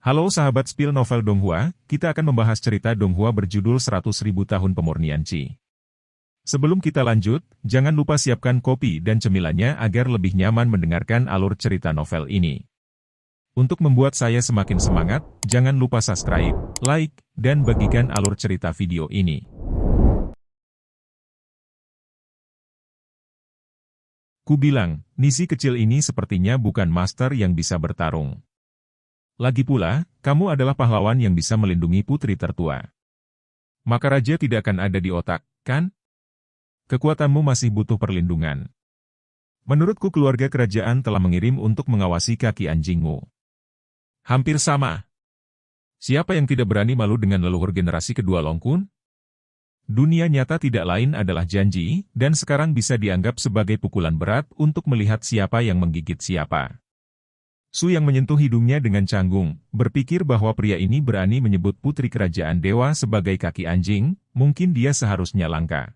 Halo sahabat Spill Novel Donghua, kita akan membahas cerita Donghua berjudul 100.000 Tahun Pemurnian Qi. Sebelum kita lanjut, jangan lupa siapkan kopi dan cemilannya agar lebih nyaman mendengarkan alur cerita novel ini. Untuk membuat saya semakin semangat, jangan lupa subscribe, like, dan bagikan alur cerita video ini. Ku bilang, Nisi kecil ini sepertinya bukan master yang bisa bertarung. Lagi pula, kamu adalah pahlawan yang bisa melindungi putri tertua. Maka raja tidak akan ada di otak, kan? Kekuatanmu masih butuh perlindungan. Menurutku keluarga kerajaan telah mengirim untuk mengawasi kaki anjingmu. Hampir sama. Siapa yang tidak berani malu dengan leluhur generasi kedua Long Kun? Dunia nyata tidak lain adalah janji, dan sekarang bisa dianggap sebagai pukulan berat untuk melihat siapa yang menggigit siapa. Su yang menyentuh hidungnya dengan canggung, berpikir bahwa pria ini berani menyebut putri kerajaan dewa sebagai kaki anjing, mungkin dia seharusnya langka.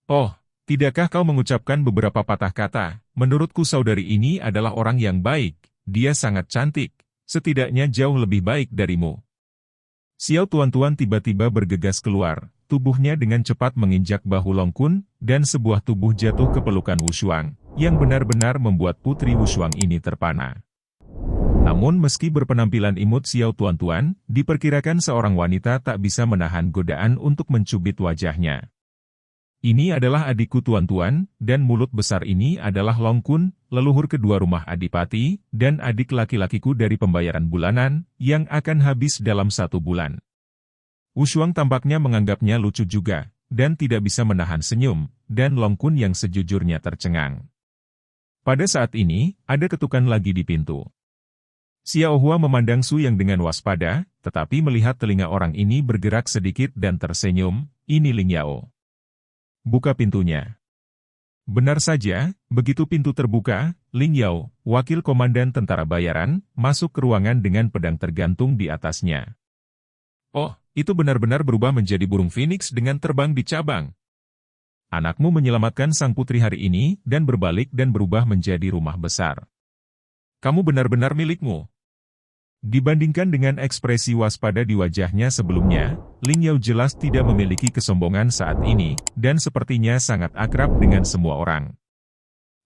Oh, tidakkah kau mengucapkan beberapa patah kata? Menurutku saudari ini adalah orang yang baik, dia sangat cantik, setidaknya jauh lebih baik darimu. Xiao Tuan-Tuan tiba-tiba bergegas keluar, tubuhnya dengan cepat menginjak bahu Long Kun, dan sebuah tubuh jatuh ke pelukan Wu Shuang, yang benar-benar membuat putri Wu Shuang ini terpana. Namun meski berpenampilan imut Xiao Tuan-Tuan, diperkirakan seorang wanita tak bisa menahan godaan untuk mencubit wajahnya. Ini adalah adikku Tuan-Tuan, dan mulut besar ini adalah Long Kun, leluhur kedua rumah adipati, dan adik laki-lakiku dari pembayaran bulanan, yang akan habis dalam 1 bulan. Wu Shuang tampaknya menganggapnya lucu juga, dan tidak bisa menahan senyum, dan Long Kun yang sejujurnya tercengang. Pada saat ini, ada ketukan lagi di pintu. Xiao Hua memandang Su yang dengan waspada, tetapi melihat telinga orang ini bergerak sedikit dan tersenyum, ini Ling Yao. Buka pintunya. Benar saja, begitu pintu terbuka, Ling Yao, wakil komandan tentara bayaran, masuk ke ruangan dengan pedang tergantung di atasnya. Oh, itu benar-benar berubah menjadi burung phoenix dengan terbang di cabang. Anakmu menyelamatkan sang putri hari ini dan berbalik dan berubah menjadi rumah besar. Kamu benar-benar milikmu. Dibandingkan dengan ekspresi waspada di wajahnya sebelumnya, Ling Yao jelas tidak memiliki kesombongan saat ini, dan sepertinya sangat akrab dengan semua orang.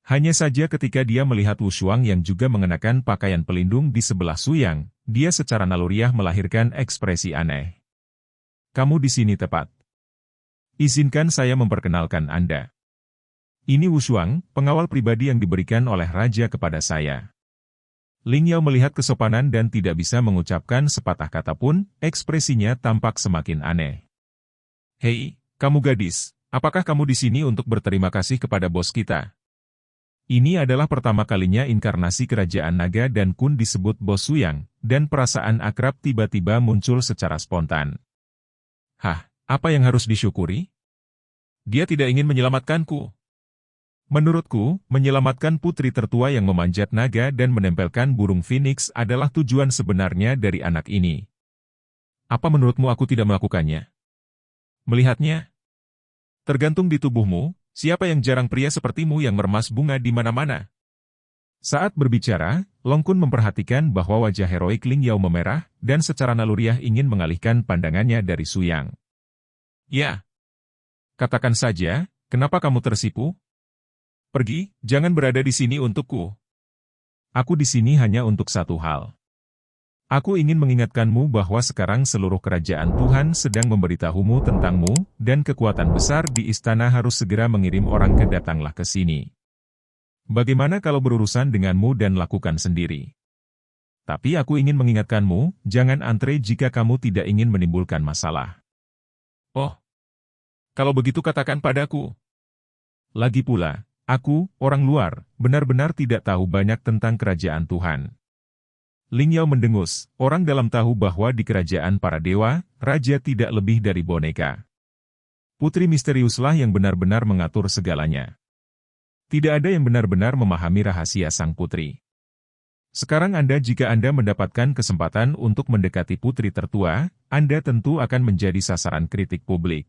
Hanya saja ketika dia melihat Wu Shuang yang juga mengenakan pakaian pelindung di sebelah Su Yang, dia secara naluriah melahirkan ekspresi aneh. Kamu di sini tepat. Izinkan saya memperkenalkan Anda. Ini Wu Shuang, pengawal pribadi yang diberikan oleh raja kepada saya. Ling Yao melihat kesopanan dan tidak bisa mengucapkan sepatah kata pun, ekspresinya tampak semakin aneh. Hei, kamu gadis, apakah kamu di sini untuk berterima kasih kepada bos kita? Ini adalah pertama kalinya inkarnasi kerajaan naga dan Kun disebut bos Su Yang, dan perasaan akrab tiba-tiba muncul secara spontan. Hah, apa yang harus disyukuri? Dia tidak ingin menyelamatkanku. Menurutku, menyelamatkan putri tertua yang memanjat naga dan menempelkan burung phoenix adalah tujuan sebenarnya dari anak ini. Apa menurutmu aku tidak melakukannya? Melihatnya? Tergantung di tubuhmu, siapa yang jarang pria sepertimu yang meremas bunga di mana-mana? Saat berbicara, Long Kun memperhatikan bahwa wajah heroik Ling Yao memerah, dan secara naluriah ingin mengalihkan pandangannya dari Su Yang. Ya. Katakan saja, kenapa kamu tersipu? Pergi, jangan berada di sini untukku. Aku di sini hanya untuk satu hal. Aku ingin mengingatkanmu bahwa sekarang seluruh kerajaan Tuhan sedang memberitahumu tentangmu, dan kekuatan besar di istana harus segera mengirim orang ke datanglah ke sini. Bagaimana kalau berurusan denganmu dan lakukan sendiri? Tapi aku ingin mengingatkanmu, jangan antre jika kamu tidak ingin menimbulkan masalah. Oh, kalau begitu katakan padaku. Lagi pula, aku, orang luar, benar-benar tidak tahu banyak tentang kerajaan Tuhan. Ling Yao mendengus, orang dalam tahu bahwa di kerajaan para dewa, raja tidak lebih dari boneka. Putri misteriuslah yang benar-benar mengatur segalanya. Tidak ada yang benar-benar memahami rahasia sang putri. Sekarang jika Anda mendapatkan kesempatan untuk mendekati putri tertua, Anda tentu akan menjadi sasaran kritik publik.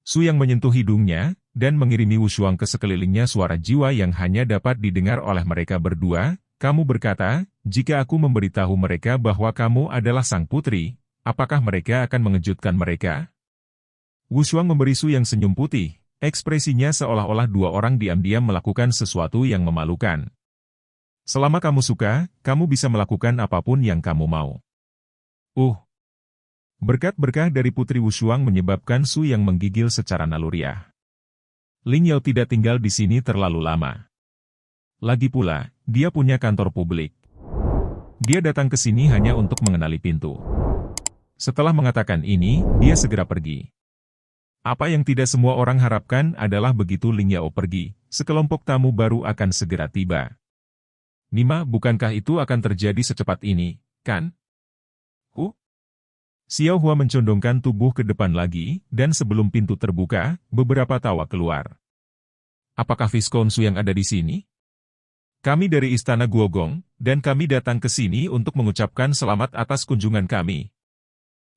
Su yang menyentuh hidungnya, dan mengirimi Wu Shuang ke sekelilingnya suara jiwa yang hanya dapat didengar oleh mereka berdua, kamu berkata, jika aku memberitahu mereka bahwa kamu adalah sang putri, apakah mereka akan mengejutkan mereka? Wu Shuang memberi Su Yang senyum putih, ekspresinya seolah-olah dua orang diam-diam melakukan sesuatu yang memalukan. Selama kamu suka, kamu bisa melakukan apapun yang kamu mau. Berkat-berkah dari Putri Wu Shuang menyebabkan Su Yang menggigil secara naluriah. Ling Yao tidak tinggal di sini terlalu lama. Lagi pula, dia punya kantor publik. Dia datang ke sini hanya untuk mengenali pintu. Setelah mengatakan ini, dia segera pergi. Apa yang tidak semua orang harapkan adalah begitu Ling Yao pergi, sekelompok tamu baru akan segera tiba. Nima, bukankah itu akan terjadi secepat ini, kan? Xiao Hua mencondongkan tubuh ke depan lagi, dan sebelum pintu terbuka, beberapa tawa keluar. Apakah Viscount Su yang ada di sini? Kami dari Istana Guogong, dan kami datang ke sini untuk mengucapkan selamat atas kunjungan kami.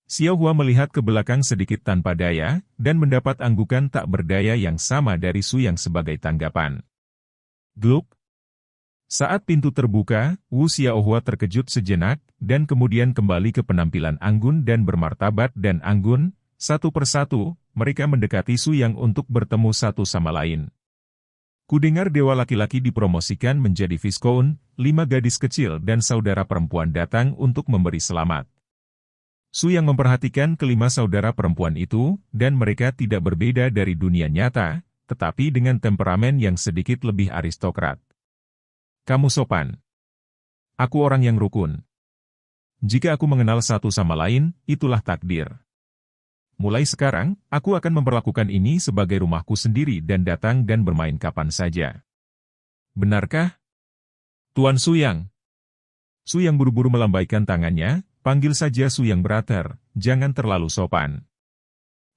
Xiao Hua melihat ke belakang sedikit tanpa daya, dan mendapat anggukan tak berdaya yang sama dari Su Yang sebagai tanggapan. Gluk! Saat pintu terbuka, Wu Xiaohua terkejut sejenak, dan kemudian kembali ke penampilan anggun dan bermartabat dan anggun, satu persatu, mereka mendekati Su Yang untuk bertemu satu sama lain. Kudengar dewa laki-laki dipromosikan menjadi Viscount, 5 gadis kecil dan saudara perempuan datang untuk memberi selamat. Su Yang memperhatikan kelima saudara perempuan itu, dan mereka tidak berbeda dari dunia nyata, tetapi dengan temperamen yang sedikit lebih aristokrat. Kamu sopan. Aku orang yang rukun. Jika aku mengenal satu sama lain, itulah takdir. Mulai sekarang, aku akan memperlakukan ini sebagai rumahku sendiri dan datang dan bermain kapan saja. Benarkah? Tuan Su Yang. Su Yang buru-buru melambaikan tangannya, panggil saja Su Yang brother, jangan terlalu sopan.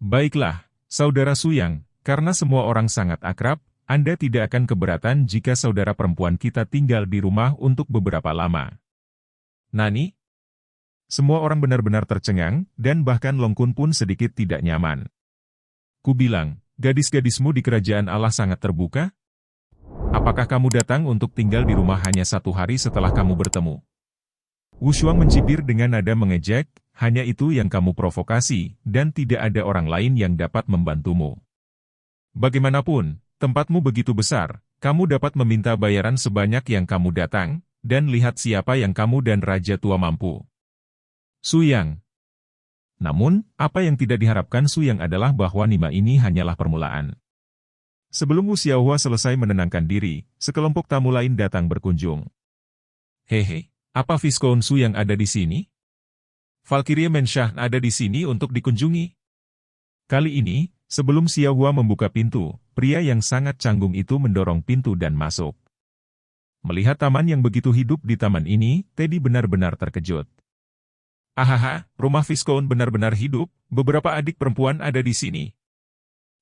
Baiklah, saudara Su Yang, karena semua orang sangat akrab, Anda tidak akan keberatan jika saudara perempuan kita tinggal di rumah untuk beberapa lama. Nani? Semua orang benar-benar tercengang, dan bahkan Long Kun pun sedikit tidak nyaman. Ku bilang, gadis-gadismu di kerajaan Allah sangat terbuka? Apakah kamu datang untuk tinggal di rumah hanya 1 hari setelah kamu bertemu? Wu Shuang mencibir dengan nada mengejek, hanya itu yang kamu provokasi, dan tidak ada orang lain yang dapat membantumu. Bagaimanapun, tempatmu begitu besar, kamu dapat meminta bayaran sebanyak yang kamu datang, dan lihat siapa yang kamu dan Raja Tua mampu. Su Yang. Namun, apa yang tidak diharapkan Su Yang adalah bahwa Nima ini hanyalah permulaan. Sebelum Wu Xiaohua selesai menenangkan diri, sekelompok tamu lain datang berkunjung. Hehe, apa Viscount Su yang ada di sini? Valkyrie Menshah ada di sini untuk dikunjungi. Kali ini, sebelum Xiaohua membuka pintu, pria yang sangat canggung itu mendorong pintu dan masuk. Melihat taman yang begitu hidup di taman ini, Teddy benar-benar terkejut. Ahaha, rumah Viscount benar-benar hidup, beberapa adik perempuan ada di sini.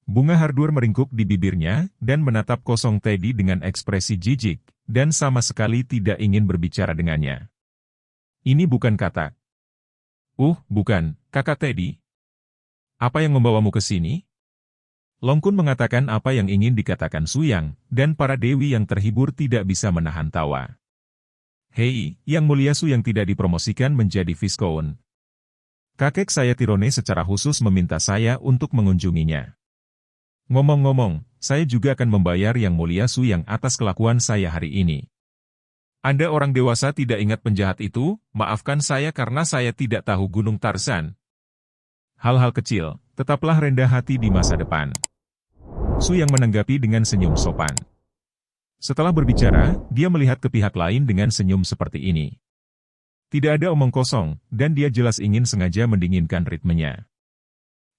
Bunga Hardur meringkuk di bibirnya, dan menatap kosong Teddy dengan ekspresi jijik, dan sama sekali tidak ingin berbicara dengannya. Ini bukan kata. Bukan, kakak Teddy. Apa yang membawamu ke sini? Long Kun mengatakan apa yang ingin dikatakan Su Yang, dan para dewi yang terhibur tidak bisa menahan tawa. Hei, Yang Mulia Su yang tidak dipromosikan menjadi Viscount. Kakek saya Tirone secara khusus meminta saya untuk mengunjunginya. Ngomong-ngomong, saya juga akan membayar Yang Mulia Su yang atas kelakuan saya hari ini. Anda orang dewasa tidak ingat penjahat itu, maafkan saya karena saya tidak tahu Gunung Tarsan. Hal-hal kecil, tetaplah rendah hati di masa depan. Su yang menanggapi dengan senyum sopan. Setelah berbicara, dia melihat ke pihak lain dengan senyum seperti ini. Tidak ada omong kosong, dan dia jelas ingin sengaja mendinginkan ritmenya.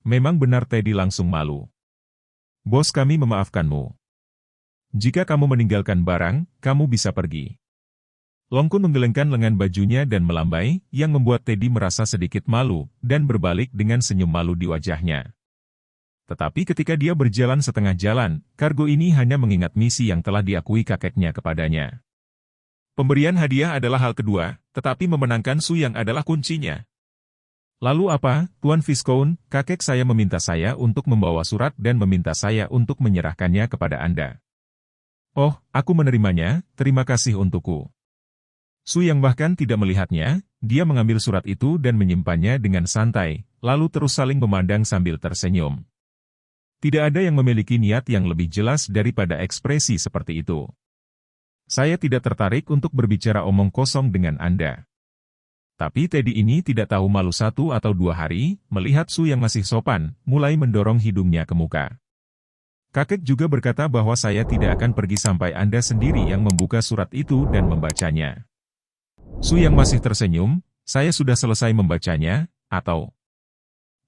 Memang benar Teddy langsung malu. Bos kami memaafkanmu. Jika kamu meninggalkan barang, kamu bisa pergi. Long Kun menggelengkan lengan bajunya dan melambai, yang membuat Teddy merasa sedikit malu, dan berbalik dengan senyum malu di wajahnya. Tetapi ketika dia berjalan setengah jalan, kargo ini hanya mengingat misi yang telah diakui kakeknya kepadanya. Pemberian hadiah adalah hal kedua, tetapi memenangkan Su yang adalah kuncinya. Lalu apa, Tuan Viscount, kakek saya meminta saya untuk membawa surat dan meminta saya untuk menyerahkannya kepada Anda. Oh, aku menerimanya, terima kasih untukku. Su Yang bahkan tidak melihatnya, dia mengambil surat itu dan menyimpannya dengan santai, lalu terus saling memandang sambil tersenyum. Tidak ada yang memiliki niat yang lebih jelas daripada ekspresi seperti itu. Saya tidak tertarik untuk berbicara omong kosong dengan Anda. Tapi Teddy ini tidak tahu malu 1 atau 2 hari, melihat Su yang masih sopan, mulai mendorong hidungnya ke muka. Kakek juga berkata bahwa saya tidak akan pergi sampai Anda sendiri yang membuka surat itu dan membacanya. Su yang masih tersenyum, saya sudah selesai membacanya, atau...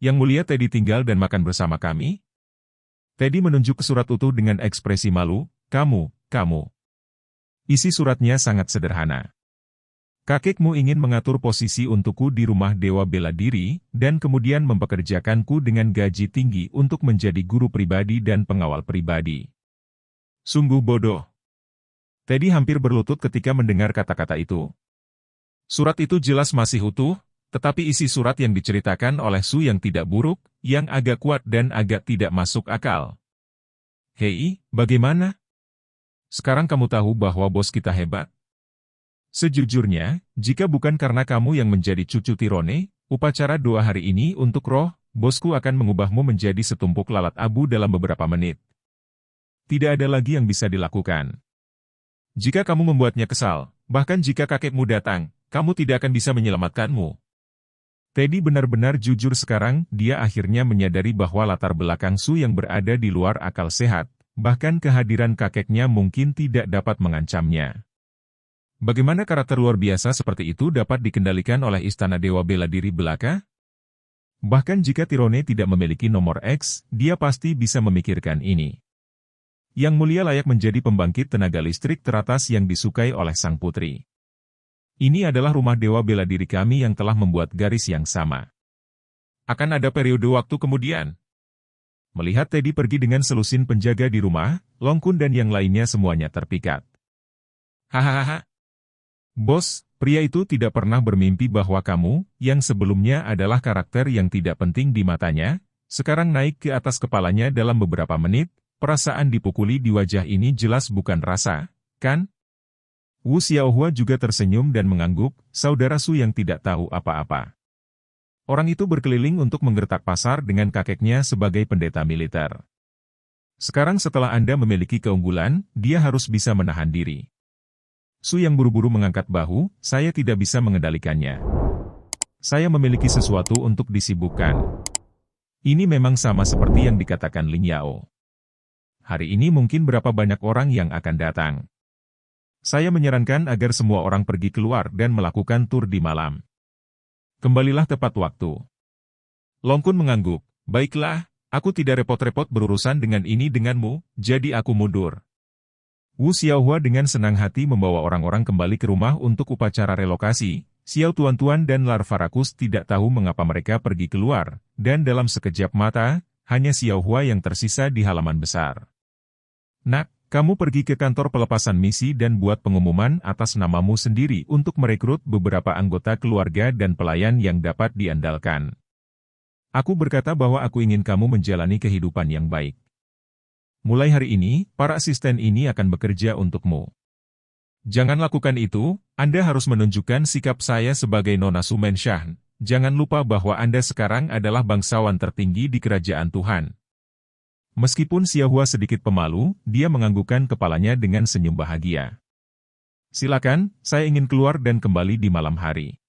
Yang mulia Teddy tinggal dan makan bersama kami? Teddy menunjuk ke surat utuh dengan ekspresi malu, kamu. Isi suratnya sangat sederhana. Kakekmu ingin mengatur posisi untukku di rumah Dewa Bela Diri, dan kemudian mempekerjakanku dengan gaji tinggi untuk menjadi guru pribadi dan pengawal pribadi. Sungguh bodoh. Teddy hampir berlutut ketika mendengar kata-kata itu. Surat itu jelas masih utuh, tetapi isi surat yang diceritakan oleh Su yang tidak buruk, yang agak kuat dan agak tidak masuk akal. Hei, bagaimana? Sekarang kamu tahu bahwa bos kita hebat? Sejujurnya, jika bukan karena kamu yang menjadi cucu Tirone, upacara doa hari ini untuk roh, bosku akan mengubahmu menjadi setumpuk lalat abu dalam beberapa menit. Tidak ada lagi yang bisa dilakukan. Jika kamu membuatnya kesal, bahkan jika kakekmu datang, kamu tidak akan bisa menyelamatkanmu. Teddy benar-benar jujur sekarang, dia akhirnya menyadari bahwa latar belakang Su yang berada di luar akal sehat, bahkan kehadiran kakeknya mungkin tidak dapat mengancamnya. Bagaimana karakter luar biasa seperti itu dapat dikendalikan oleh Istana Dewa Bela Diri belaka? Bahkan jika Tirone tidak memiliki nomor X, dia pasti bisa memikirkan ini. Yang mulia layak menjadi pembangkit tenaga listrik teratas yang disukai oleh sang putri. Ini adalah rumah Dewa Bela Diri kami yang telah membuat garis yang sama. Akan ada periode waktu kemudian. Melihat Teddy pergi dengan selusin penjaga di rumah, Long Kun dan yang lainnya semuanya terpikat. Hahaha. Bos, pria itu tidak pernah bermimpi bahwa kamu, yang sebelumnya adalah karakter yang tidak penting di matanya, sekarang naik ke atas kepalanya dalam beberapa menit, perasaan dipukuli di wajah ini jelas bukan rasa, kan? Wu Xiaohua juga tersenyum dan mengangguk, saudara Su yang tidak tahu apa-apa. Orang itu berkeliling untuk menggertak pasar dengan kakeknya sebagai pendeta militer. Sekarang setelah Anda memiliki keunggulan, dia harus bisa menahan diri. Su yang buru-buru mengangkat bahu, saya tidak bisa mengendalikannya. Saya memiliki sesuatu untuk disibukkan. Ini memang sama seperti yang dikatakan Ling Yao. Hari ini mungkin berapa banyak orang yang akan datang. Saya menyarankan agar semua orang pergi keluar dan melakukan tur di malam. Kembalilah tepat waktu. Long Kun mengangguk, baiklah, aku tidak repot-repot berurusan dengan ini denganmu, jadi aku mundur. Wu Xiaohua dengan senang hati membawa orang-orang kembali ke rumah untuk upacara relokasi. Xiao Tuan-Tuan dan Larvarakus tidak tahu mengapa mereka pergi keluar, dan dalam sekejap mata, hanya Xiaohua yang tersisa di halaman besar. Nak, kamu pergi ke kantor pelepasan misi dan buat pengumuman atas namamu sendiri untuk merekrut beberapa anggota keluarga dan pelayan yang dapat diandalkan. Aku berkata bahwa aku ingin kamu menjalani kehidupan yang baik. Mulai hari ini, para asisten ini akan bekerja untukmu. Jangan lakukan itu, Anda harus menunjukkan sikap saya sebagai Nona Sumen Shah. Jangan lupa bahwa Anda sekarang adalah bangsawan tertinggi di kerajaan Tuhan. Meskipun Xiaohua sedikit pemalu, dia menganggukkan kepalanya dengan senyum bahagia. Silakan, saya ingin keluar dan kembali di malam hari.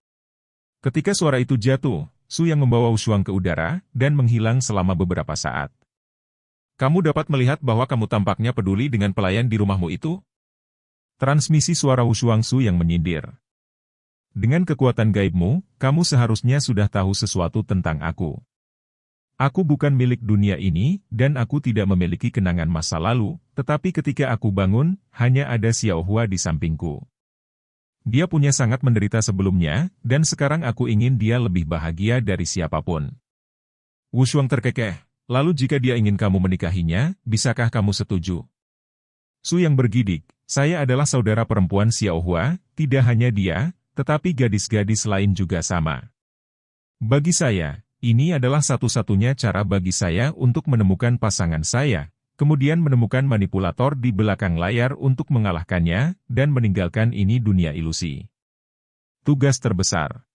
Ketika suara itu jatuh, Su yang membawa Wushuang ke udara, dan menghilang selama beberapa saat. Kamu dapat melihat bahwa kamu tampaknya peduli dengan pelayan di rumahmu itu? Transmisi suara Wushuang Su yang menyindir. Dengan kekuatan gaibmu, kamu seharusnya sudah tahu sesuatu tentang aku. Aku bukan milik dunia ini, dan aku tidak memiliki kenangan masa lalu, tetapi ketika aku bangun, hanya ada Xiaohua di sampingku. Dia punya sangat menderita sebelumnya, dan sekarang aku ingin dia lebih bahagia dari siapapun. Wushuang terkekeh. Lalu jika dia ingin kamu menikahinya, bisakah kamu setuju? Su yang bergidik, saya adalah saudara perempuan Xiaohua, tidak hanya dia, tetapi gadis-gadis lain juga sama. Bagi saya, ini adalah satu-satunya cara bagi saya untuk menemukan pasangan saya, kemudian menemukan manipulator di belakang layar untuk mengalahkannya, dan meninggalkan ini dunia ilusi. Tugas terbesar.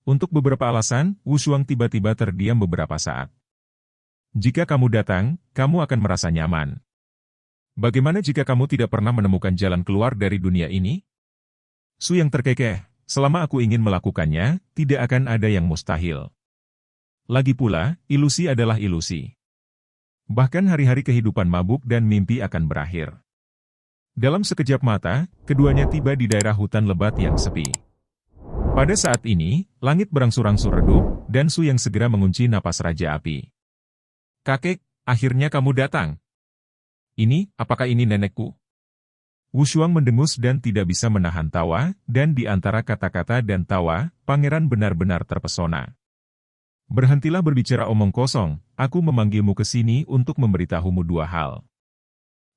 Untuk beberapa alasan, Wu Shuang tiba-tiba terdiam beberapa saat. Jika kamu datang, kamu akan merasa nyaman. Bagaimana jika kamu tidak pernah menemukan jalan keluar dari dunia ini? Su yang terkekeh, selama aku ingin melakukannya, tidak akan ada yang mustahil. Lagi pula, ilusi adalah ilusi. Bahkan hari-hari kehidupan mabuk dan mimpi akan berakhir. Dalam sekejap mata, keduanya tiba di daerah hutan lebat yang sepi. Pada saat ini, langit berangsur-angsur redup, dan Su yang segera mengunci napas Raja Api. Kakek, akhirnya kamu datang. Apakah ini nenekku? Wu Shuang mendengus dan tidak bisa menahan tawa, dan di antara kata-kata dan tawa, pangeran benar-benar terpesona. Berhentilah berbicara omong kosong, aku memanggilmu ke sini untuk memberitahumu dua hal.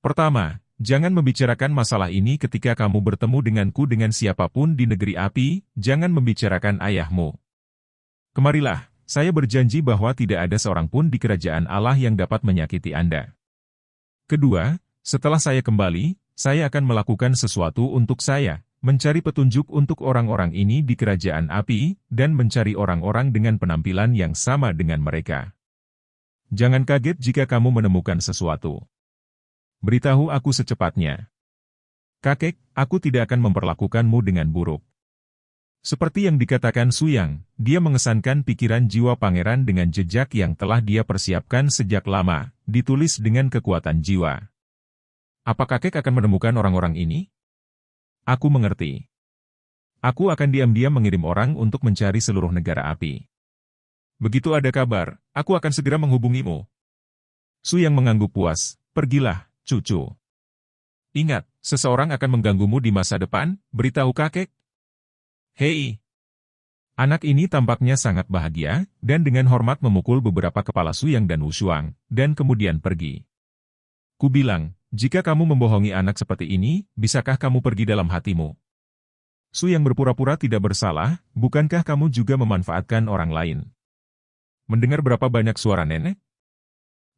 Pertama, jangan membicarakan masalah ini ketika kamu bertemu denganku dengan siapapun di negeri api, jangan membicarakan ayahmu. Kemarilah, saya berjanji bahwa tidak ada seorang pun di kerajaan Allah yang dapat menyakiti Anda. Kedua, setelah saya kembali, saya akan melakukan sesuatu untuk saya, mencari petunjuk untuk orang-orang ini di kerajaan api, dan mencari orang-orang dengan penampilan yang sama dengan mereka. Jangan kaget jika kamu menemukan sesuatu. Beritahu aku secepatnya. Kakek, aku tidak akan memperlakukanmu dengan buruk. Seperti yang dikatakan Su Yang, dia mengesankan pikiran jiwa pangeran dengan jejak yang telah dia persiapkan sejak lama, ditulis dengan kekuatan jiwa. Apa kakek akan menemukan orang-orang ini? Aku mengerti. Aku akan diam-diam mengirim orang untuk mencari seluruh negara api. Begitu ada kabar, aku akan segera menghubungimu. Su Yang mengangguk puas, pergilah, cucu. Ingat, seseorang akan mengganggumu di masa depan, beritahu kakek. Hei! Anak ini tampaknya sangat bahagia, dan dengan hormat memukul beberapa kepala Su Yang dan Wu Shuang, dan kemudian pergi. Ku bilang, jika kamu membohongi anak seperti ini, bisakah kamu pergi dalam hatimu? Su Yang berpura-pura tidak bersalah, bukankah kamu juga memanfaatkan orang lain? Mendengar berapa banyak suara nenek?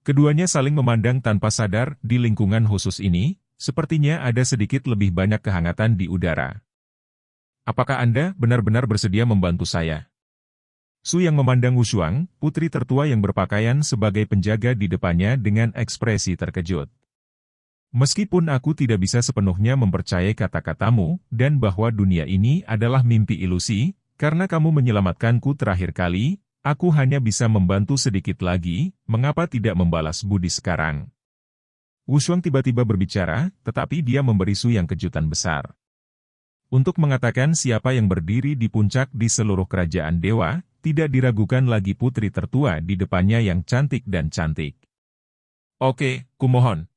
Keduanya saling memandang tanpa sadar di lingkungan khusus ini, sepertinya ada sedikit lebih banyak kehangatan di udara. Apakah Anda benar-benar bersedia membantu saya? Su Yang memandang Wu Shuang, putri tertua yang berpakaian sebagai penjaga di depannya dengan ekspresi terkejut. Meskipun aku tidak bisa sepenuhnya mempercayai kata-katamu, dan bahwa dunia ini adalah mimpi ilusi, karena kamu menyelamatkanku terakhir kali, aku hanya bisa membantu sedikit lagi, mengapa tidak membalas budi sekarang? Wu Shuang tiba-tiba berbicara, tetapi dia memberi Su Yang kejutan besar. Untuk mengatakan siapa yang berdiri di puncak di seluruh kerajaan dewa, tidak diragukan lagi putri tertua di depannya yang cantik dan cantik. Oke, kumohon.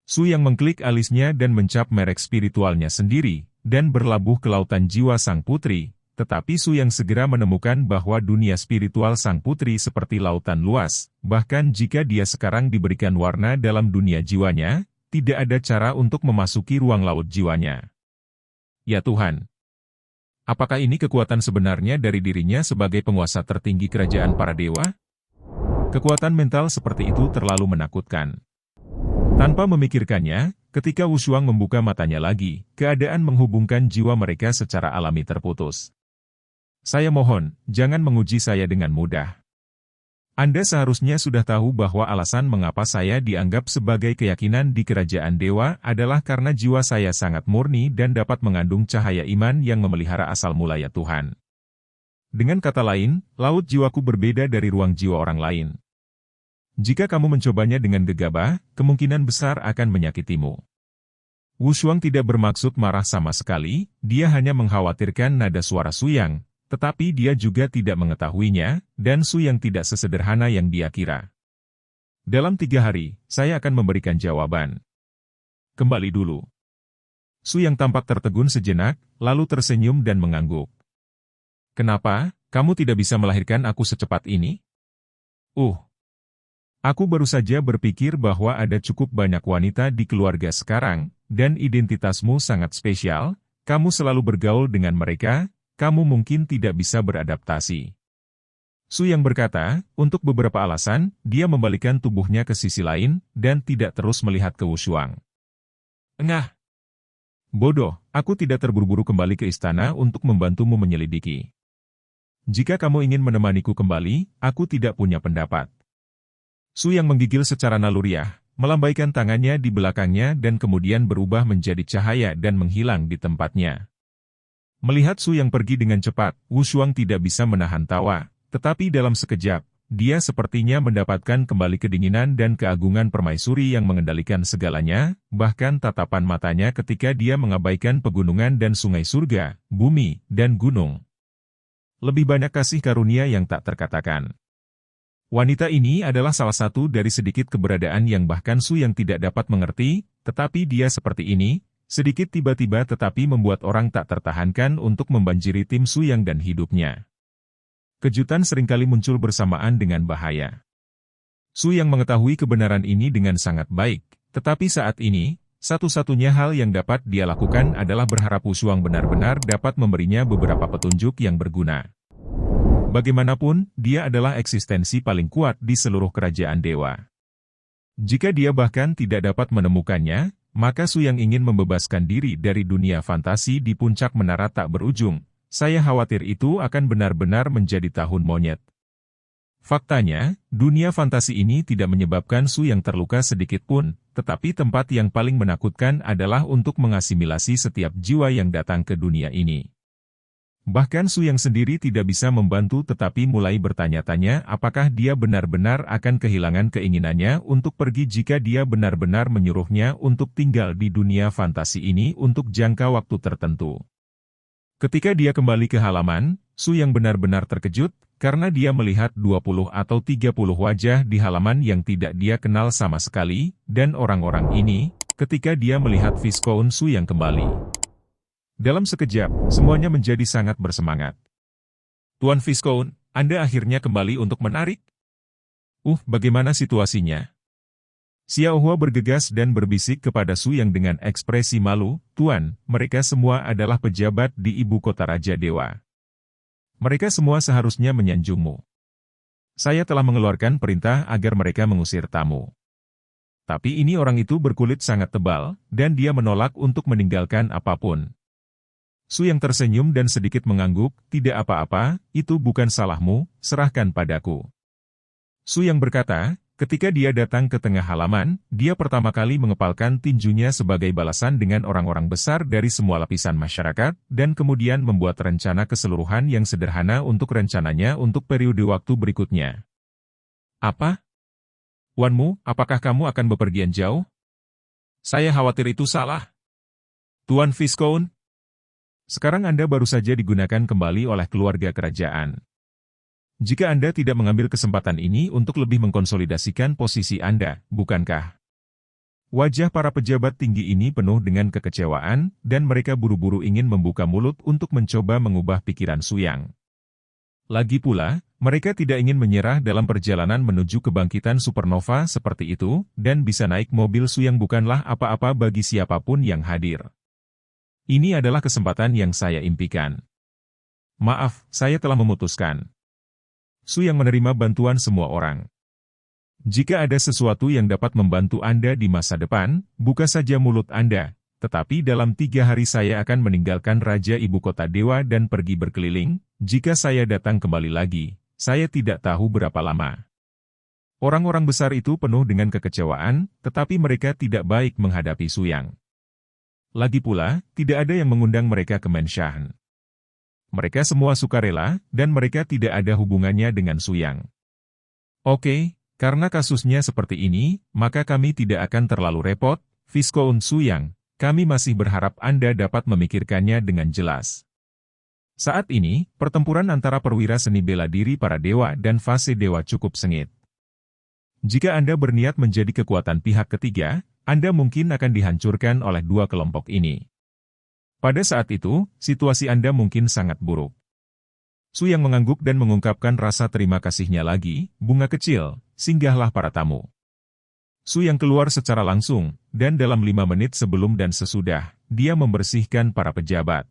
Su Yang mengklik alisnya dan mencap merek spiritualnya sendiri, dan berlabuh ke lautan jiwa sang putri, tetapi Su Yang segera menemukan bahwa dunia spiritual sang putri seperti lautan luas, bahkan jika dia sekarang diberikan warna dalam dunia jiwanya, tidak ada cara untuk memasuki ruang laut jiwanya. Ya Tuhan! Apakah ini kekuatan sebenarnya dari dirinya sebagai penguasa tertinggi kerajaan para dewa? Kekuatan mental seperti itu terlalu menakutkan. Tanpa memikirkannya, ketika Wu Shuang membuka matanya lagi, keadaan menghubungkan jiwa mereka secara alami terputus. Saya mohon, jangan menguji saya dengan mudah. Anda seharusnya sudah tahu bahwa alasan mengapa saya dianggap sebagai keyakinan di kerajaan dewa adalah karena jiwa saya sangat murni dan dapat mengandung cahaya iman yang memelihara asal mula ya Tuhan. Dengan kata lain, laut jiwaku berbeda dari ruang jiwa orang lain. Jika kamu mencobanya dengan gegabah, kemungkinan besar akan menyakitimu. Wu Shuang tidak bermaksud marah sama sekali, dia hanya mengkhawatirkan nada suara Su Yang, tetapi dia juga tidak mengetahuinya, dan Su Yang tidak sesederhana yang dia kira. Dalam 3 hari, saya akan memberikan jawaban. Kembali dulu. Su Yang tampak tertegun sejenak, lalu tersenyum dan mengangguk. Kenapa, kamu tidak bisa melahirkan aku secepat ini? Aku baru saja berpikir bahwa ada cukup banyak wanita di keluarga sekarang, dan identitasmu sangat spesial, kamu selalu bergaul dengan mereka, kamu mungkin tidak bisa beradaptasi. Su Yang berkata, untuk beberapa alasan, dia membalikkan tubuhnya ke sisi lain, dan tidak terus melihat ke Wu Shuang. Engah! Bodoh, aku tidak terburu-buru kembali ke istana untuk membantumu menyelidiki. Jika kamu ingin menemaniku kembali, aku tidak punya pendapat. Su yang menggigil secara naluriah, melambaikan tangannya di belakangnya dan kemudian berubah menjadi cahaya dan menghilang di tempatnya. Melihat Su yang pergi dengan cepat, Wu Shuang tidak bisa menahan tawa, tetapi dalam sekejap, dia sepertinya mendapatkan kembali kedinginan dan keagungan permaisuri yang mengendalikan segalanya, bahkan tatapan matanya ketika dia mengabaikan pegunungan dan sungai surga, bumi, dan gunung. Lebih banyak kasih karunia yang tak terkatakan. Wanita ini adalah salah satu dari sedikit keberadaan yang bahkan Su yang tidak dapat mengerti, tetapi dia seperti ini, sedikit tiba-tiba tetapi membuat orang tak tertahankan untuk membanjiri tim Su yang dan hidupnya. Kejutan seringkali muncul bersamaan dengan bahaya. Su yang mengetahui kebenaran ini dengan sangat baik, tetapi saat ini, satu-satunya hal yang dapat dia lakukan adalah berharap Wu Shuang benar-benar dapat memberinya beberapa petunjuk yang berguna. Bagaimanapun, dia adalah eksistensi paling kuat di seluruh kerajaan dewa. Jika dia bahkan tidak dapat menemukannya, maka Su yang ingin membebaskan diri dari dunia fantasi di puncak menara tak berujung. Saya khawatir itu akan benar-benar menjadi tahun monyet. Faktanya, dunia fantasi ini tidak menyebabkan Su yang terluka sedikit pun, tetapi tempat yang paling menakutkan adalah untuk mengasimilasi setiap jiwa yang datang ke dunia ini. Bahkan Su yang sendiri tidak bisa membantu tetapi mulai bertanya-tanya apakah dia benar-benar akan kehilangan keinginannya untuk pergi jika dia benar-benar menyuruhnya untuk tinggal di dunia fantasi ini untuk jangka waktu tertentu. Ketika dia kembali ke halaman, Su yang benar-benar terkejut, karena dia melihat 20 atau 30 wajah di halaman yang tidak dia kenal sama sekali, dan orang-orang ini, ketika dia melihat Viscount Su yang kembali. Dalam sekejap, semuanya menjadi sangat bersemangat. Tuan Viscount, Anda akhirnya kembali untuk menarik? Bagaimana situasinya? Xiao Hua bergegas dan berbisik kepada Su yang dengan ekspresi malu, Tuan, mereka semua adalah pejabat di ibu kota Raja Dewa. Mereka semua seharusnya menyanjungmu. Saya telah mengeluarkan perintah agar mereka mengusir tamu. Tapi ini orang itu berkulit sangat tebal, dan dia menolak untuk meninggalkan apapun. Su yang tersenyum dan sedikit mengangguk, tidak apa-apa, itu bukan salahmu, serahkan padaku. Su yang berkata, ketika dia datang ke tengah halaman, dia pertama kali mengepalkan tinjunya sebagai balasan dengan orang-orang besar dari semua lapisan masyarakat, dan kemudian membuat rencana keseluruhan yang sederhana untuk rencananya untuk periode waktu berikutnya. Apa? Wanmu, apakah kamu akan bepergian jauh? Saya khawatir itu salah. Tuan Viscount, sekarang Anda baru saja digunakan kembali oleh keluarga kerajaan. Jika Anda tidak mengambil kesempatan ini untuk lebih mengkonsolidasikan posisi Anda, bukankah? Wajah para pejabat tinggi ini penuh dengan kekecewaan, dan mereka buru-buru ingin membuka mulut untuk mencoba mengubah pikiran Su Yang. Lagi pula, mereka tidak ingin menyerah dalam perjalanan menuju kebangkitan supernova seperti itu, dan bisa naik mobil Su Yang bukanlah apa-apa bagi siapapun yang hadir. Ini adalah kesempatan yang saya impikan. Maaf, saya telah memutuskan. Su yang menerima bantuan semua orang. Jika ada sesuatu yang dapat membantu Anda di masa depan, buka saja mulut Anda, tetapi dalam 3 hari saya akan meninggalkan Raja Ibu Kota Dewa dan pergi berkeliling, jika saya datang kembali lagi, saya tidak tahu berapa lama. Orang-orang besar itu penuh dengan kekecewaan, tetapi mereka tidak baik menghadapi Su Yang. Lagi pula, tidak ada yang mengundang mereka ke Menshan. Mereka semua sukarela, dan mereka tidak ada hubungannya dengan Su Yang. Oke, karena kasusnya seperti ini, maka kami tidak akan terlalu repot, Viscount Su Yang, kami masih berharap Anda dapat memikirkannya dengan jelas. Saat ini, pertempuran antara perwira seni bela diri para dewa dan fase dewa cukup sengit. Jika Anda berniat menjadi kekuatan pihak ketiga, Anda mungkin akan dihancurkan oleh 2 kelompok ini. Pada saat itu, situasi Anda mungkin sangat buruk. Su yang mengangguk dan mengungkapkan rasa terima kasihnya lagi, bunga kecil, singgahlah para tamu. Su yang keluar secara langsung, dan dalam 5 menit sebelum dan sesudah, dia membersihkan para pejabat.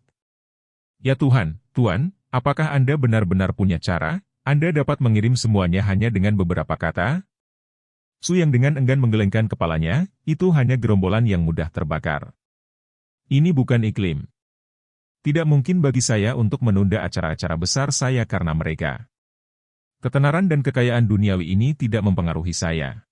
Ya Tuhan, Tuan, apakah Anda benar-benar punya cara? Anda dapat mengirim semuanya hanya dengan beberapa kata? Su yang dengan enggan menggelengkan kepalanya, itu hanya gerombolan yang mudah terbakar. Ini bukan iklim. Tidak mungkin bagi saya untuk menunda acara-acara besar saya karena mereka. Ketenaran dan kekayaan duniawi ini tidak mempengaruhi saya.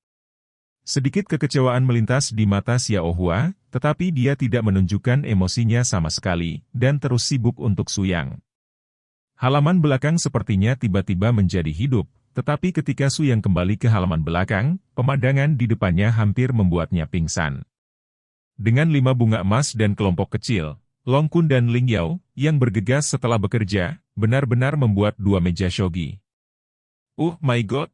Sedikit kekecewaan melintas di mata Xiao Hua, tetapi dia tidak menunjukkan emosinya sama sekali, dan terus sibuk untuk Su Yang. Halaman belakang sepertinya tiba-tiba menjadi hidup, tetapi ketika Su Yang kembali ke halaman belakang, pemandangan di depannya hampir membuatnya pingsan. Dengan 5 bunga emas dan kelompok kecil, Long Kun dan Ling Yao, yang bergegas setelah bekerja, benar-benar membuat 2 meja shogi. Oh my god,